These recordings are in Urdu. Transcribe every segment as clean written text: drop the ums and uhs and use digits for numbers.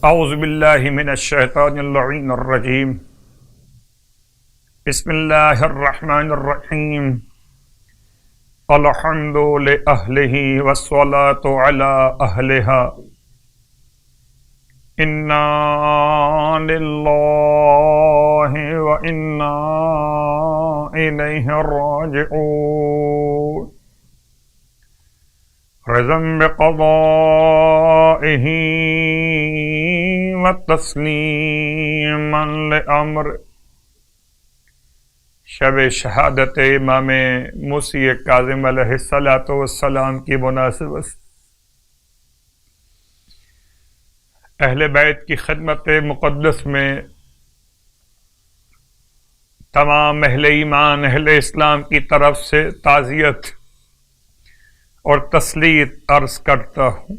اعوذ باللہ من الشیطان اللعین الرجیم بسم اللہ الرحمن الرحیم الحمد لأہلہ والصلاة علی اہلہا انا للہ وانا الیہ راجعون رضا بقضائہ وتسلیما لامر شب شہادت امام موسی کاظم علیہ السلام کی مناسبت اہل بیت کی خدمت مقدس میں تمام اہل ایمان اہل اسلام کی طرف سے تعزیت اور تسلیت عرض کرتا ہوں۔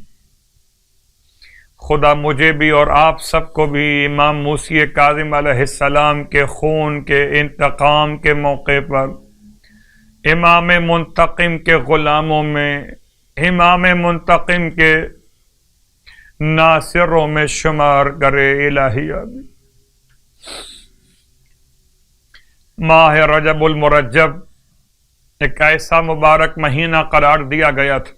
خدا مجھے بھی اور آپ سب کو بھی امام موسی کاظم علیہ السلام کے خون کے انتقام کے موقع پر امام منتقم کے غلاموں میں امام منتقم کے ناصروں میں شمار کرے الہی آمین۔ ماہ رجب المرجب ایک ایسا مبارک مہینہ قرار دیا گیا تھا،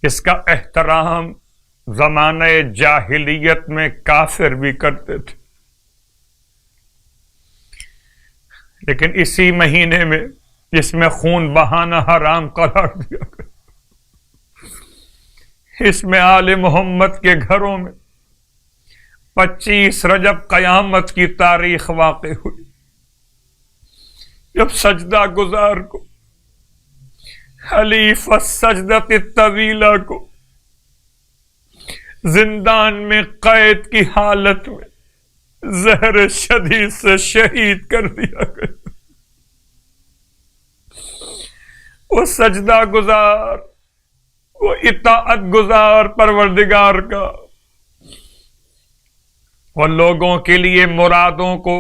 اس کا احترام زمانہ جاہلیت میں کافر بھی کرتے تھے، لیکن اسی مہینے میں جس میں خون بہانا حرام قرار دیا گیا، اس میں آل محمد کے گھروں میں 25 رجب قیامت کی تاریخ واقع ہوئی، جب سجدہ گزار کو حلیف السجدۃ الطویلہ کو زندان میں قید کی حالت میں زہر شدید سے شہید کر دیا گیا۔ وہ سجدہ گزار، وہ اطاعت گزار پروردگار کا، وہ لوگوں کے لیے مرادوں کو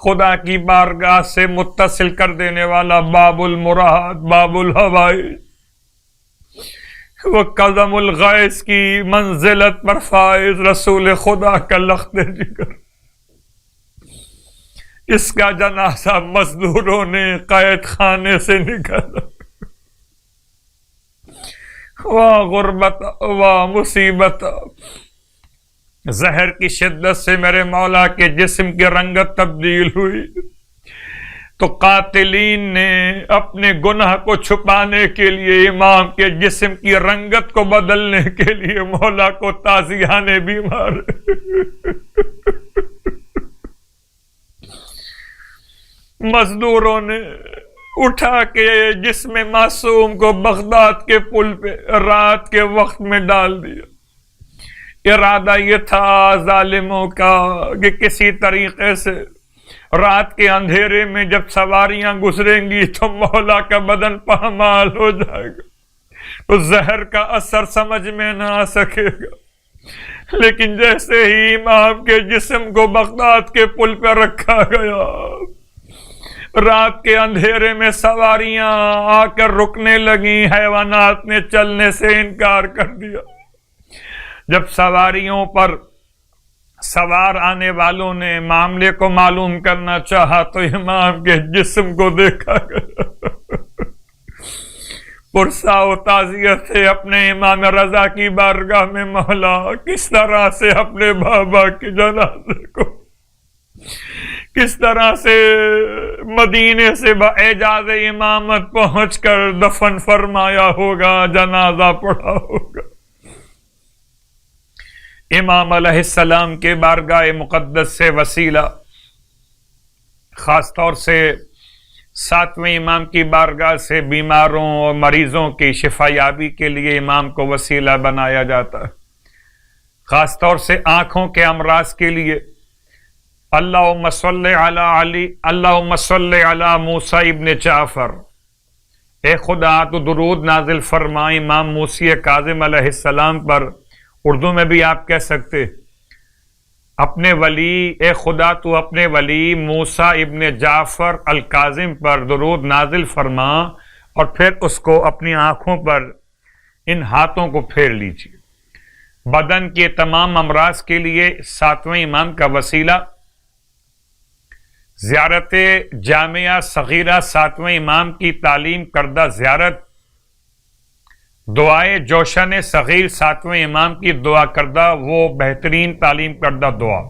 خدا کی بارگاہ سے متصل کر دینے والا باب المراد، باب الحوائج، وہ قدم الغیث کی منزلت پر فائز رسول خدا کا لخت جگر، اس کا جنازہ مزدوروں نے قید خانے سے نکالا۔ واہ غربت، واہ مصیبت، زہر کی شدت سے میرے مولا کے جسم کی رنگت تبدیل ہوئی تو قاتلین نے اپنے گناہ کو چھپانے کے لیے امام کے جسم کی رنگت کو بدلنے کے لیے مولا کو تازیانے بھی مارے۔ مزدوروں نے اٹھا کے جسم معصوم کو بغداد کے پل پہ رات کے وقت میں ڈال دیا۔ ارادہ یہ تھا ظالموں کا کہ کسی طریقے سے رات کے اندھیرے میں جب سواریاں گزریں گی تو مولا کا بدن پامال ہو جائے گا تو زہر کا اثر سمجھ میں نہ آ سکے گا، لیکن جیسے ہی امام کے جسم کو بغداد کے پل پہ رکھا گیا، رات کے اندھیرے میں سواریاں آ کر رکنے لگیں، حیوانات نے چلنے سے انکار کر دیا۔ جب سواریوں پر سوار آنے والوں نے معاملے کو معلوم کرنا چاہا تو امام کے جسم کو دیکھا گیا۔ پرسا و تعزیت سے اپنے امام رضا کی بارگاہ میں مولا کس طرح سے اپنے بابا کے جنازے کو کس طرح سے مدینے سے باعجاز امامت پہنچ کر دفن فرمایا ہوگا، جنازہ پڑھا ہوگا۔ امام علیہ السلام کے بارگاہ مقدس سے وسیلہ، خاص طور سے 7ویں امام کی بارگاہ سے بیماروں اور مریضوں کی شفا یابی کے لیے امام کو وسیلہ بنایا جاتا ہے، خاص طور سے آنکھوں کے امراض کے لیے اللہم صلی علی موسیٰ ابن جعفر، اے خدا تو درود نازل فرما امام موسی کاظم علیہ السلام پر۔ اردو میں بھی آپ کہہ سکتے اپنے ولی، اے خدا تو اپنے ولی موسیٰ ابن جعفر الکاظم پر درود نازل فرما، اور پھر اس کو اپنی آنکھوں پر ان ہاتھوں کو پھیر لیجیے۔ بدن کے تمام امراض کے لیے 7ویں امام کا وسیلہ زیارت جامعہ صغیرہ 7ویں امام کی تعلیم کردہ زیارت، دعائے جوشن صغیر 7ویں امام کی دعا کردہ وہ بہترین تعلیم کردہ دعا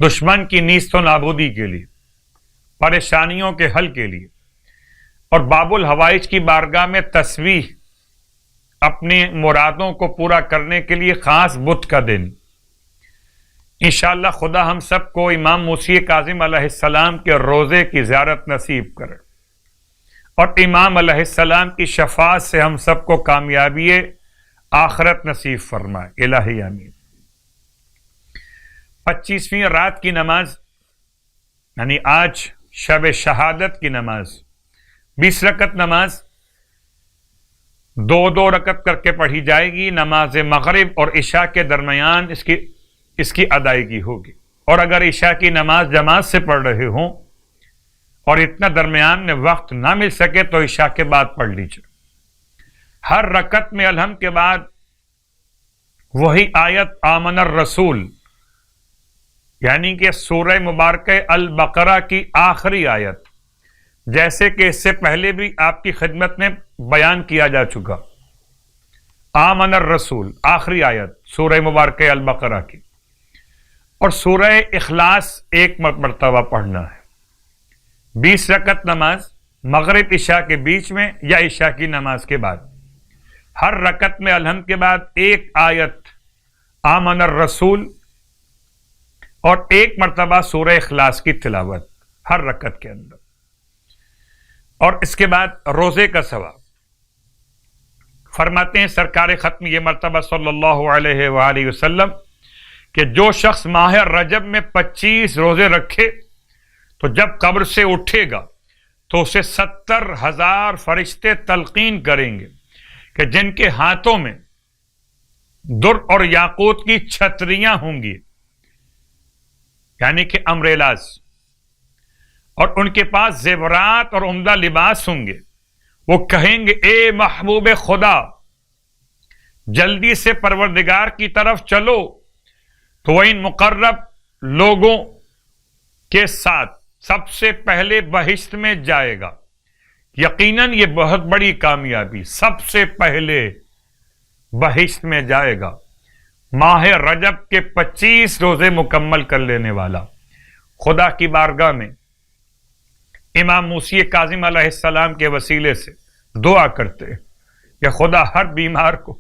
دشمن کی نیست و نابودی کے لیے، پریشانیوں کے حل کے لیے، اور باب الحوائج کی بارگاہ میں تسبیح اپنی مرادوں کو پورا کرنے کے لیے خاص بت کا دن۔ انشاءاللہ خدا ہم سب کو امام موسی کاظم علیہ السلام کے روزے کی زیارت نصیب کرے اور امام علیہ السلام کی شفاعت سے ہم سب کو کامیابی آخرت نصیب فرمائے، الہی آمین۔ 25ویں رات کی نماز یعنی آج شب شہادت کی نماز 20 رکعت نماز 2 رکعت کر کے پڑھی جائے گی۔ نماز مغرب اور عشاء کے درمیان اس کی ادائیگی ہوگی، اور اگر عشاء کی نماز جماعت سے پڑھ رہے ہوں اور اتنا درمیان میں وقت نہ مل سکے تو عشاء کے بعد پڑھ لیجیے۔ ہر رکعت میں الحمد کے بعد وہی آیت آمن الرسول یعنی کہ سورہ مبارکہ البقرہ کی آخری آیت، جیسے کہ اس سے پہلے بھی آپ کی خدمت میں بیان کیا جا چکا، آمن الرسول آخری آیت سورہ مبارکہ البقرہ کی، اور سورہ اخلاص 1 مرتبہ پڑھنا ہے۔ 20 رکعت نماز مغرب عشاء کے بیچ میں یا عشاء کی نماز کے بعد، ہر رکعت میں الحمد کے بعد 1 آیت آمن الرسول اور 1 مرتبہ سورہ اخلاص کی تلاوت ہر رکعت کے اندر۔ اور اس کے بعد روزے کا ثواب فرماتے ہیں سرکار ختم یہ مرتبہ صلی اللہ علیہ وآلہ وسلم کہ جو شخص ماہ رجب میں 25 روزے رکھے تو جب قبر سے اٹھے گا تو اسے 70,000 فرشتے تلقین کریں گے کہ جن کے ہاتھوں میں در اور یاقوت کی چھتریاں ہوں گی یعنی کہ امبریلاز، اور ان کے پاس زیورات اور عمدہ لباس ہوں گے۔ وہ کہیں گے اے محبوب خدا جلدی سے پروردگار کی طرف چلو، تو وہ ان مقرب لوگوں کے ساتھ سب سے پہلے بہشت میں جائے گا۔ یقیناً یہ بہت بڑی کامیابی، سب سے پہلے بہشت میں جائے گا ماہ رجب کے 25 روزے مکمل کر لینے والا۔ خدا کی بارگاہ میں امام موسی کاظم علیہ السلام کے وسیلے سے دعا کرتے ہیں کہ خدا ہر بیمار کو،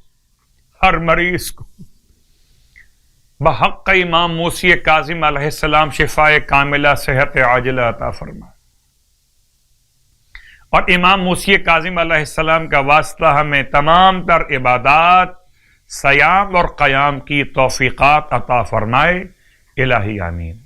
ہر مریض کو بحق امام موسی کاظم علیہ السلام شفائے کاملہ صحت عاجلہ عطا فرمائے، اور امام موسی کاظم علیہ السلام کا واسطہ ہمیں تمام تر عبادات، صیام اور قیام کی توفیقات عطا فرمائے، الہی آمین۔